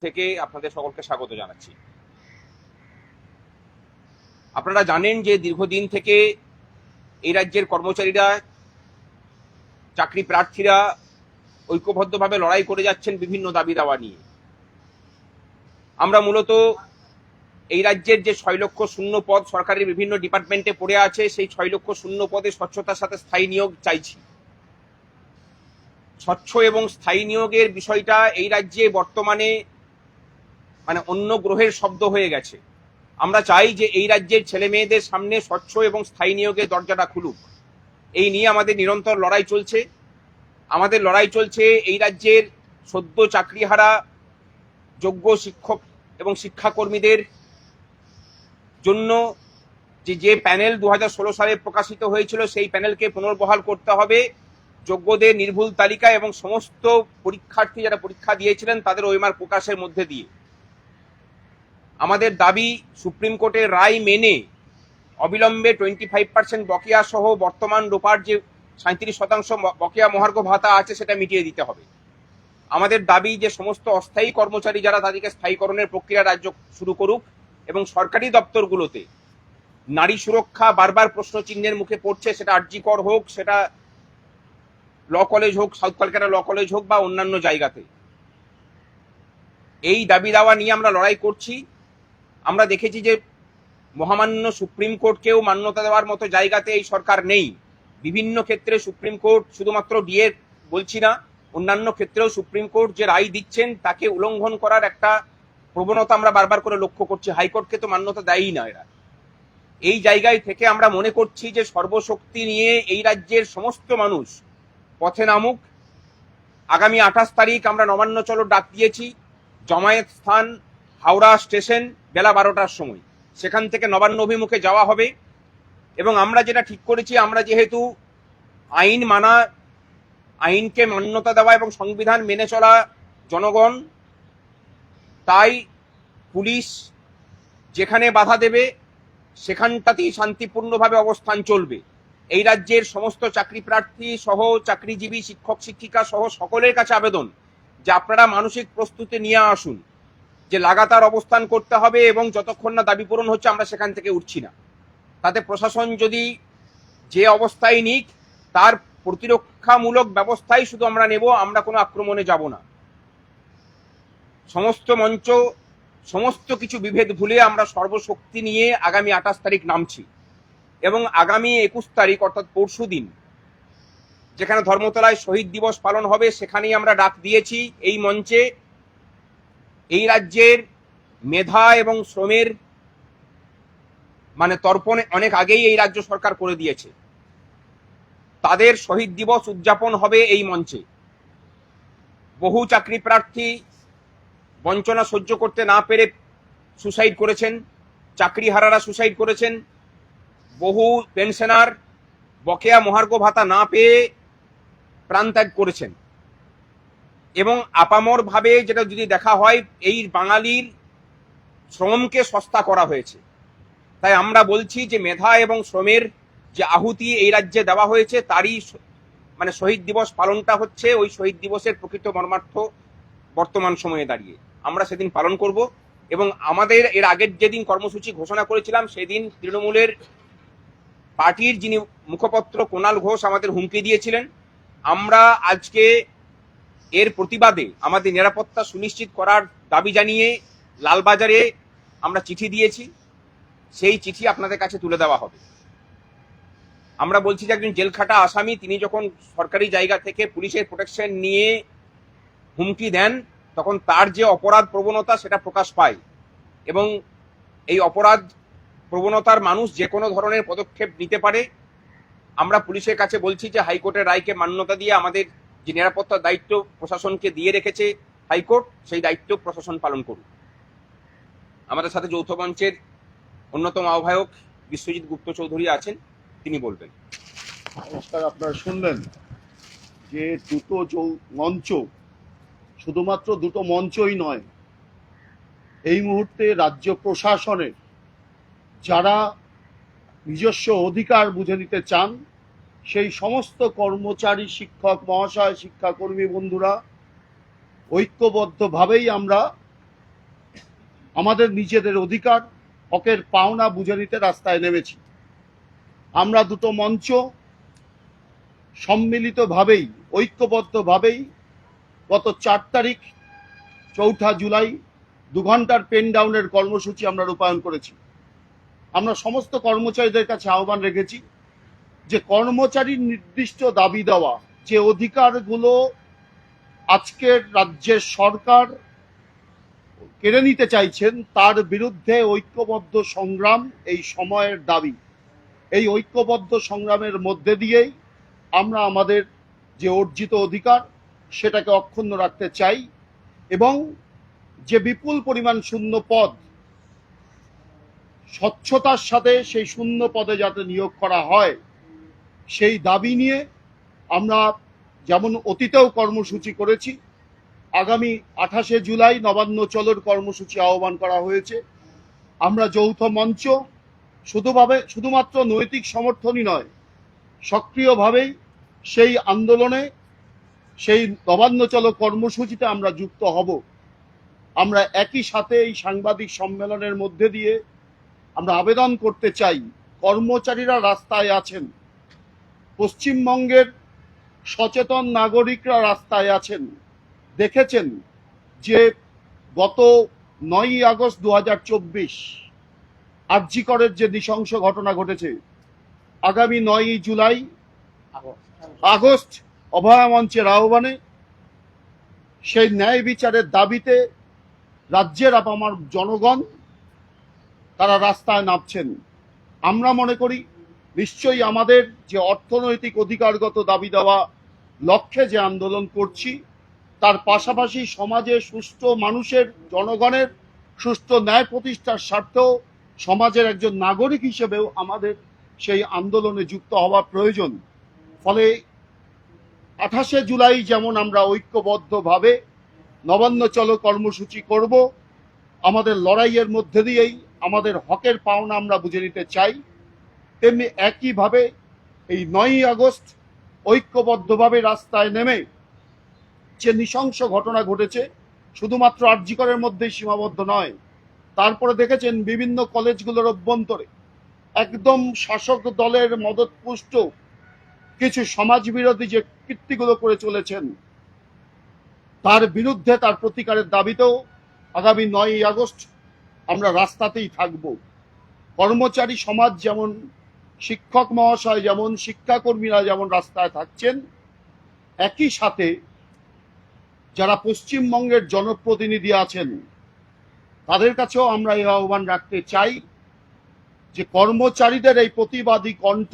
থেকে আপনাদের সকলকে স্বাগত জানাচ্ছি। আপনারা জানেন যে দীর্ঘদিন থেকে এই রাজ্যের কর্মচারীরা, চাকরি প্রার্থীরা ঐক্যবদ্ধভাবে লড়াই করে যাচ্ছেন বিভিন্ন দাবি দাওয়া নিয়ে। আমরা মূলত এই রাজ্যের যে 6 লক্ষ শূন্য পদ সরকারের বিভিন্ন ডিপার্টমেন্টে পড়ে আছে, সেই 6 লক্ষ শূন্য পদে স্বচ্ছতার সাথে স্থায়ী নিয়োগ চাইছি। স্বচ্ছ এবং স্থায়ী নিয়োগের বিষয়টা এই রাজ্যে বর্তমানে অন্য গ্রহের শব্দ হয়ে গেছে। আমরা চাই যে এই রাজ্যের ছেলে মেয়েদের সামনে স্বচ্ছ এবং স্থায়ী নিয়োগের দরজাটা খুলুক। এই নিয়ে আমাদের নিরন্তর লড়াই চলছে। আমাদের লড়াই চলছে এই রাজ্যের সদ্য চাকরিহারা যোগ্য শিক্ষক এবং শিক্ষাকর্মীদের জন্য। যে প্যানেল 2016 সালে প্রকাশিত হয়েছিল, সেই প্যানেলকে পুনর্বহাল করতে হবে। যোগ্যদের নির্ভুল তালিকা এবং সমস্ত পরীক্ষার্থী যারা পরীক্ষা দিয়েছিলেন তাদের ওএমআর প্রকাশের মধ্যে দিয়ে আমাদের দাবি সুপ্রিম কোর্টের রায় মেনে অবিলম্বে 25% বকেয়া সহ বর্তমান রোপার যে 37% বকেয়া মহার্ঘ ভাতা আছে সেটা মিটিয়ে দিতে হবে। আমাদের দাবি যে সমস্ত অস্থায়ী কর্মচারী যারা, তাদেরকে স্থায়ীকরণের প্রক্রিয়া রাজ্য শুরু করুক এবং সরকারি দপ্তরগুলোতে নারী সুরক্ষা বারবার প্রশ্ন চিহ্নের মুখে পড়ছে, সেটা আরজিকর হোক, সেটা ল কলেজ হোক, সাউথ কলকাতা ল কলেজ হোক বা অন্যান্য জায়গাতে। এই দাবি দাওয়া নিয়ে আমরা লড়াই করছি। আমরা দেখেছি যে মহামান্য সুপ্রিম কোর্টকেও মান্যতা দেওয়ার মতো জায়গাতে এই সরকার নেই। বিভিন্ন ক্ষেত্রে সুপ্রিম কোর্ট, শুধুমাত্র ডিএ বলছি না, অন্যান্য ক্ষেত্রেও সুপ্রিম কোর্ট যে রায় দিচ্ছেন তাকে উল্লঙ্ঘন করার একটা প্রবণতা আমরা বারবার করে লক্ষ্য করছি। হাইকোর্টকে তো মান্যতা দেয়ই না এরা। এই জায়গায় থেকে আমরা মনে করছি যে সর্বশক্তি নিয়ে এই রাজ্যের সমস্ত মানুষ পথে নামুক। আগামী 28 তারিখ আমরা নবান্ন চলো ডাক দিয়েছি। জমায়েত স্থান হাওড়া স্টেশন বেলা 12টার সময়। সেখান থেকে নবান্ন অভিমুখে যাওয়া হবে। এবং আমরা যেটা ঠিক করেছি, আমরা যেহেতু আইন মানা, আইনকে মান্যতা দেওয়া এবং সংবিধান মেনে চলা জনগণ, তাই পুলিশ যেখানে বাধা দেবে সেখানটাতেই শান্তিপূর্ণভাবে অবস্থান চলবে। এই রাজ্যের সমস্ত চাকরি প্রার্থী সহ চাকরিজীবী শিক্ষক শিক্ষিকা সহ সকলের কাছে আবেদন যে আপনারা মানসিক প্রস্তুতি নিয়ে আসুন, যে লাগাতার অবস্থান করতে হবে এবং যতক্ষণ না দাবি পূরণ হচ্ছে আমরা সেখান থেকে উঠছি না। তাতে প্রশাসন যদি যে অবস্থায় নিক, তার প্রতিরক্ষামূলক ব্যবস্থাই শুধু আমরা নেব, আমরা কোনো আক্রমণে যাব না। সমস্ত মঞ্চ, সমস্ত কিছু বিভেদ ভুলে আমরা সর্বশক্তি নিয়ে আগামী 28 তারিখ নামছি। এবং আগামী 21 তারিখ অর্থাৎ পরশু দিন, যেখানে ধর্মতলায় শহীদ দিবস পালন হবে, সেখানেই আমরা ডাক দিয়েছি এই মঞ্চে এই রাজ্যের মেধা এবং শ্রমের তর্পণ অনেক আগেই এই রাজ্য সরকার করে দিয়েছে। তাদের শহীদ দিবস উদযাপন হবে এই মঞ্চে। বহু চাকরি প্রার্থী বঞ্চনা সহ্য করতে না পেরে সুসাইড করেছেন, চাকরিহারারা সুসাইড করেছেন, বহু পেনশনার বকেয়া মহার্ঘ ভাতা না পেয়ে প্রাণত্যাগ করেছেন। এবং আপামর ভাবে যেটা যদি দেখা হয়, এই বাঙালির শ্রমকে সস্তা করা হয়েছে। তাই আমরা বলছি যে মেধা এবং শ্রমের যে আহুতি এই রাজ্যে দেওয়া হয়েছে, তারই শহীদ দিবস পালনটা হচ্ছে ওই শহীদ দিবসের প্রকৃত মর্মার্থ বর্তমান সময়ে দাঁড়িয়ে আমরা সেদিন পালন করব। এবং আমাদের এর আগের যেদিন কর্মসূচি ঘোষণা করেছিলাম, সেদিন তৃণমূলের পার্টির যিনি মুখপত্র কুণাল ঘোষ আমাদের হুমকি দিয়েছিলেন। আমরা আজকে এর প্রতিবাদে আমাদের নিরাপত্তা সুনিশ্চিত করার দাবি জানিয়ে লালবাজারে আমরা চিঠি দিয়েছি। সেই চিঠি আপনাদের কাছে তুলে দেওয়া হবে। আমরা বলছি যে একজন জেলখাটা আসামি, তিনি যখন সরকারি জায়গা থেকে পুলিশের প্রোটেকশন নিয়ে হুমকি দেন, তখন তার যে অপরাধ প্রবণতা সেটা প্রকাশ পায়। এবং এই অপরাধ প্রবণতার মানুষ যে কোনো ধরনের পদক্ষেপ নিতে পারে। আমরা পুলিশের কাছে বলছি যে হাইকোর্টের রায়কে মান্যতা দিয়ে আমাদের যে নিরাপত্তার দায়িত্ব প্রশাসনকে দিয়ে রেখেছে হাইকোর্ট, সেই দায়িত্ব প্রশাসন পালন করুক। আমাদের সাথে যৌথ মঞ্চের অন্যতম আহ্বায়ক বিশ্বজিৎ গুপ্ত চৌধুরী আছেন, তিনি বলবেন। নমস্কার। আপনারা শুনলেন যে দুটো মঞ্চ, শুধুমাত্র দুটো মঞ্চই নয়, এই মুহূর্তে রাজ্য প্রশাসনের যারা নিজস্ব অধিকার বুঝে নিতে চান, সেই সমস্ত কর্মচারী, শিক্ষক মহাশয়, শিক্ষাকর্মী বন্ধুরা ঐক্যবদ্ধভাবেই আমরা আমাদের নিজেদের অধিকার, হকের পাওনা বুঝে নিতে রাস্তায় নেমেছি। আমরা দুটো মঞ্চ সম্মিলিতভাবেই, ঐক্যবদ্ধভাবেই গত 4 তারিখ 4 জুলাই 2 ঘন্টার পেন ডাউনের কর্মসূচি আমরা রূপায়ণ করেছি। আমরা সমস্ত কর্মচারীদের কাছে আহ্বান রেখেছি যে কর্মচারীর নির্দিষ্ট দাবি দেওয়া যে অধিকারগুলো আজকের রাজ্যের সরকার কেড়ে নিতে চাইছেন, তার বিরুদ্ধে ঐক্যবদ্ধ সংগ্রাম এই সময়ের দাবি। এই ঐক্যবদ্ধ সংগ্রামের মধ্যে দিয়েই আমরা আমাদের যে অর্জিত অধিকার সেটাকে অক্ষুণ্ণ রাখতে চাই এবং যে বিপুল পরিমাণ শূন্য পদ, স্বচ্ছতার সাথে সেই শূন্য পদে যাতে নিয়োগ করা হয় সেই দাবি নিয়ে আমরা যেমন অতীতেও কর্মসূচি করেছি, আগামী 28শে জুলাই নবান্ন চলোর কর্মসূচি আহ্বান করা হয়েছে। আমরা যৌথ মঞ্চ শুধুমাত্র নৈতিক সমর্থনই নয়, সক্রিয়ভাবেই সেই আন্দোলনে, সেই নবান্ন চলো কর্মসূচিতে আমরা যুক্ত হব। আমরা একই সাথে এই সাংবাদিক সম্মেলনের মধ্যে দিয়ে আমরা আবেদন করতে চাই, কর্মচারীরা রাস্তায় আছেন, পশ্চিমবঙ্গের সচেতন নাগরিকরা রাস্তায় আছেন। দেখেছেন যে গত 9ই আগস্ট 2024 আরজি করের যে নৃশংস ঘটনা ঘটেছে, আগামী 9ই জুলাই আগস্ট অভয়া মঞ্চের আহ্বানে সেই ন্যায় বিচারের দাবিতে রাজ্যের আপামর জনগণ তারা রাস্তায় নামছেন। আমরা মনে করি নিশ্চয়ই আমাদের যে অর্থনৈতিক অধিকারগত দাবি দেওয়া লক্ষ্যে যে আন্দোলন করছি, তার পাশাপাশি সমাজে সুষ্ঠু মানুষের, জনগণের সুষ্ঠু ন্যায় প্রতিষ্ঠার স্বার্থেও সমাজের একজন নাগরিক হিসেবেও আমাদের সেই আন্দোলনে যুক্ত হওয়া প্রয়োজন। ফলে 28শে জুলাই যেমন আমরা ঐক্যবদ্ধভাবে নবান্ন চলো কর্মসূচি করব, আমাদের লড়াইয়ের মধ্যে দিয়েই আমাদের হকের পাওনা আমরা বুঝে নিতে চাই, তেমনি একইভাবে এই 9ই আগস্ট ঐক্যবদ্ধভাবে রাস্তায় নেমে যে নৃশংস ঘটনা ঘটেছে শুধুমাত্র আরজি করের মধ্যেই সীমাবদ্ধ নয়, তারপরে দেখেছেন বিভিন্ন কলেজগুলোর অভ্যন্তরে একদম শাসক দলের মদতপুষ্ট কিছু সমাজবিরোধী যে কীর্তিগুলো করে চলেছেন, তার বিরুদ্ধে তার প্রতিকারের দাবিতেও আগামী 9ই আগস্ট আমরা রাস্তাতেই থাকব। কর্মচারী সমাজ যেমন, শিক্ষক মহাশয় যেমন, শিক্ষাকর্মীরা যেমন রাস্তায় থাকছেন, একই সাথে যারা পশ্চিমবঙ্গের জনপ্রতিনিধি আছেন তাদের কাছেও আমরা এই আহ্বান রাখতে চাই যে কর্মচারীদের এই প্রতিবাদী কণ্ঠ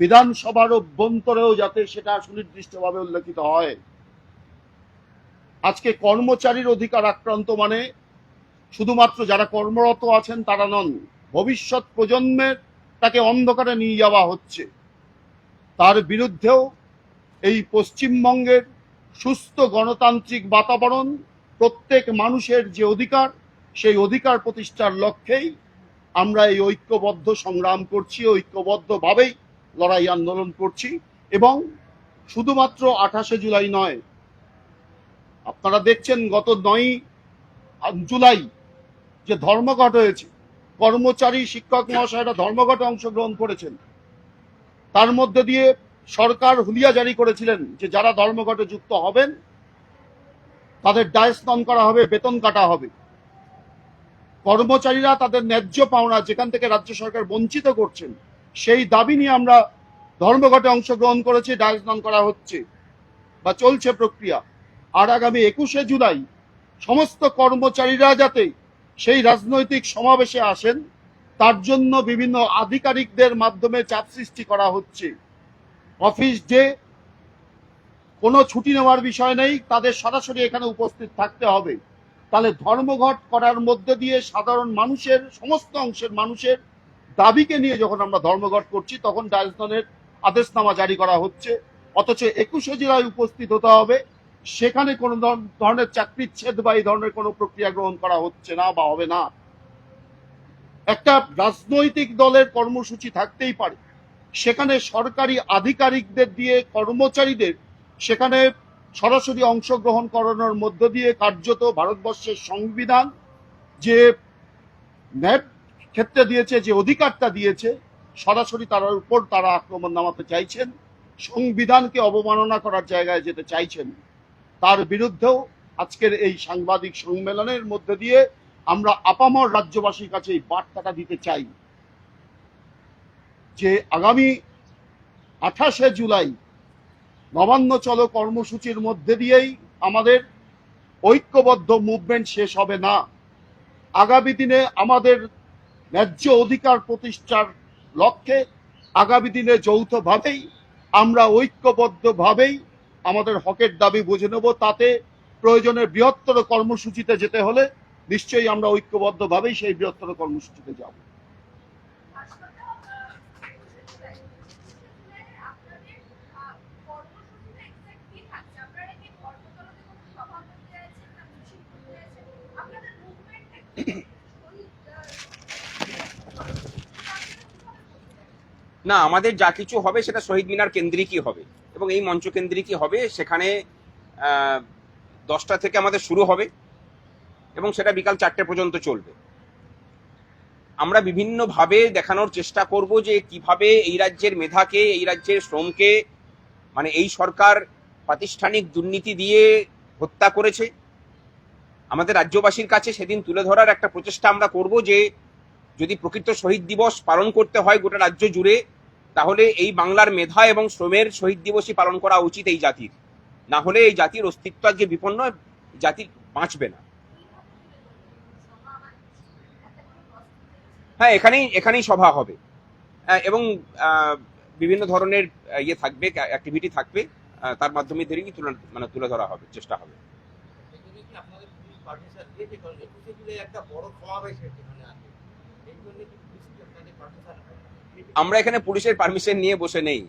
বিধানসভার অভ্যন্তরেও যাতে সেটা সুনির্দিষ্টভাবে উল্লেখিত হয়। আজকে কর্মচারীর অধিকার আক্রান্ত মানে শুধুমাত্র যারা কর্মরত আছেন তারা নন, ভবিষ্যৎ প্রজন্মের তাকে অন্ধকারে নিয়ে যাওয়া হচ্ছে। তার বিরুদ্ধেও এই পশ্চিমবঙ্গের সুস্থ গণতান্ত্রিক বাতাবরণ, প্রত্যেক মানুষের যে অধিকার, সেই অধিকার প্রতিষ্ঠার লক্ষ্যেই আমরা এই ঐক্যবদ্ধ সংগ্রাম করছি, ঐক্যবদ্ধভাবেই লড়াই আন্দোলন করছি। এবং শুধুমাত্র 28শে জুলাই নয়, আপনারা দেখছেন গত 9ই জুলাই যে ধর্মঘট হয়েছে, কর্মচারী শিক্ষক মহাশয়রা ধর্মঘটে অংশগ্রহণ করেছেন। তার মধ্যে দিয়ে সরকার হুলিয়া জারি করেছিলেন যে যারা ধর্মঘটে যুক্ত হবেন তাদের ডায়স্নন করা হবে, বেতন কাটা হবে। কর্মচারীরা তাদের ন্যায্য পাওনা যেখান থেকে রাজ্য সরকার বঞ্চিত করছেন, সেই দাবি নিয়ে আমরা ধর্মঘটে অংশগ্রহণ করেছি, ডায়স্নন করা হচ্ছে বা চলছে প্রক্রিয়া। আর আগামী 21শে জুলাই সমস্ত কর্মচারীরা যাতে সেই রাজনৈতিক সমাবেশে আসেন, তার জন্য বিভিন্ন আধিকারিকদের মাধ্যমে চাপ সৃষ্টি করা হচ্ছে। অফিস ডে, কোনো ছুটি নেওয়ার বিষয় নেই, তাদের সরাসরি এখানে উপস্থিত থাকতে হবে। তাহলে ধর্মঘট করার মধ্যে দিয়ে সাধারণ মানুষের, সমস্ত অংশের মানুষের দাবিকে নিয়ে যখন আমরা ধর্মঘট করছি, তখন ডায়স্ননের আদেশনামা জারি করা হচ্ছে। অথচ 21শে জুলাই উপস্থিত হতে হবে, সেখানে কোনো ধরনের চাকরিচ্ছেদ বা এই ধরনের কোনো প্রক্রিয়া গ্রহণ করা হচ্ছে না বা হবে না। একটা রাজনৈতিক দলের কর্মসূচি থাকতেই পারে, সেখানে সরকারি আধিকারিকদের দিয়ে কর্মচারীদের সেখানে সরাসরি অংশগ্রহণ করানোর মধ্য দিয়ে কার্যত ভারতবর্ষের সংবিধান যে ন্যায় ক্ষেত্রে দিয়েছে, যে অধিকারটা দিয়েছে, সরাসরি তার উপর তারা আক্রমণ নামাতে চাইছেন, সংবিধানকে অবমাননা করার জায়গায় যেতে চাইছেন। তার বিরুদ্ধেও আজকের এই সাংবাদিক সম্মেলনের মধ্যে দিয়ে আমরা আপামর রাজ্যবাসীর কাছে এই বার্তাটা দিতে চাই যে আগামী 28শে জুলাই নবান্ন চলো কর্মসূচির মধ্যে দিয়েই আমাদের ঐক্যবদ্ধ মুভমেন্ট শেষ হবে না। আগামী দিনে আমাদের ন্যায্য অধিকার প্রতিষ্ঠার লক্ষ্যে আগামী দিনে যৌথভাবেই আমরা ঐক্যবদ্ধভাবেই আমাদের হকের দাবি বুঝে নেব। তাতে প্রয়োজনে বৃহত্তর কর্মসূচিতে যেতে হলে নিশ্চয়ই আমরা ঐক্যবদ্ধভাবেই সেই বৃহত্তর কর্মসূচিতে যাব। না, আমাদের যা কিছু হবে সেটা শহীদ মিনার কেন্দ্রিকই হবে এবং এই মঞ্চ কেন্দ্রিকই হবে। সেখানে 10টা থেকে আমাদের শুরু হবে এবং সেটা বিকাল 4টে পর্যন্ত চলবে। আমরা বিভিন্নভাবে দেখানোর চেষ্টা করব যে কিভাবে এই রাজ্যের মেধাকে, এই রাজ্যের শ্রমকে, মানে এই সরকার প্রাতিষ্ঠানিক দুর্নীতি দিয়ে হত্যা করেছে। আমাদের রাজ্যবাসীর কাছে সেদিন তুলে ধরার একটা প্রচেষ্টা আমরা করব যে যদি প্রকৃত শহীদ দিবস পালন করতে হয় গোটা রাজ্য জুড়ে, তাহলে এই বাংলার মেধা এবং শ্রমের শহীদ দিবসই পালন করা উচিত এই জাতির। না হলে এই জাতির অস্তিত্ব আজকে বিপন্ন, জাতি বাঁচবে না। হ্যাঁ, এখানেই সভা হবে এবং বিভিন্ন ধরনের ইয়ে থাকবে, অ্যাক্টিভিটি থাকবে, তার মাধ্যমে ধরেই তুলে ধরা হবে, চেষ্টা হবে। আমরা এখানে পুলিশের পারমিশন নিয়ে বসে নেই,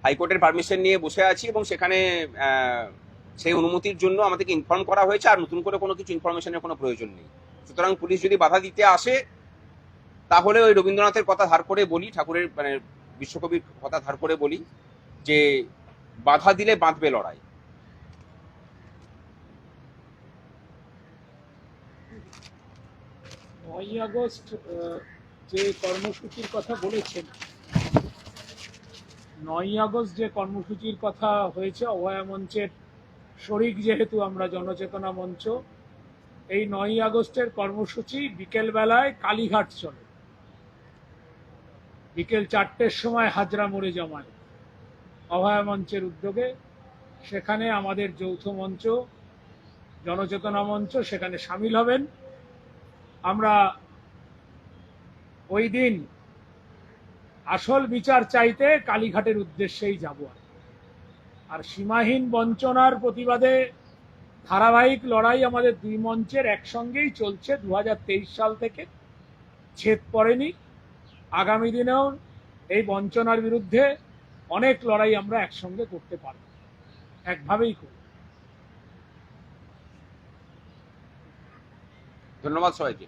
হাইকোর্টের পারমিশন নিয়ে বসে আছি এবং সেখানে সেই অনুমতির জন্য আমাদেরকে ইনফর্ম করা হয়েছে। আর নতুন করে কোনো কিছু ইনফরমেশনের কোনো প্রয়োজন নেই। সুতরাং পুলিশ যদি বাধা দিতে আসে তাহলে ওই রবীন্দ্রনাথের কথা ধার করে বলি, ঠাকুরের মানে বিশ্বকবির কথা ধার করে বলি যে বাধা দিলে বাঁধবে লড়াই। 9ই আগস্ট যে কর্মসূচির কথা বলেছেন, 9ই আগস্ট যে কর্মসূচির কথা হয়েছে, অভয়া মঞ্চের শরিক যেহেতু আমরা জনচেতনা মঞ্চ, এই 9ই আগস্টের কর্মসূচি বিকেল বেলায় কালীঘাট চলে। বিকেল 4টের সময় হাজরা মোড়ে জমায় অভয়া মঞ্চের উদ্যোগে। সেখানে আমাদের যৌথ মঞ্চ, জনচেতনা মঞ্চ সেখানে সামিল হবেন। আমরা ওই দিন আসল বিচার চাইতে কালীঘাটের উদ্দেশ্যেই যাব। আর সীমাহীন বঞ্চনার প্রতিবাদে ধারাবাহিক লড়াই আমাদের দুই মঞ্চের একসঙ্গেই চলছে 2023 সাল থেকে, ছেদ পড়েনি। আগামী দিনেও এই বঞ্চনার বিরুদ্ধে অনেক লড়াই আমরা একসঙ্গে করতে পারব, একভাবেই করব। ধন্যবাদ সবাইকে।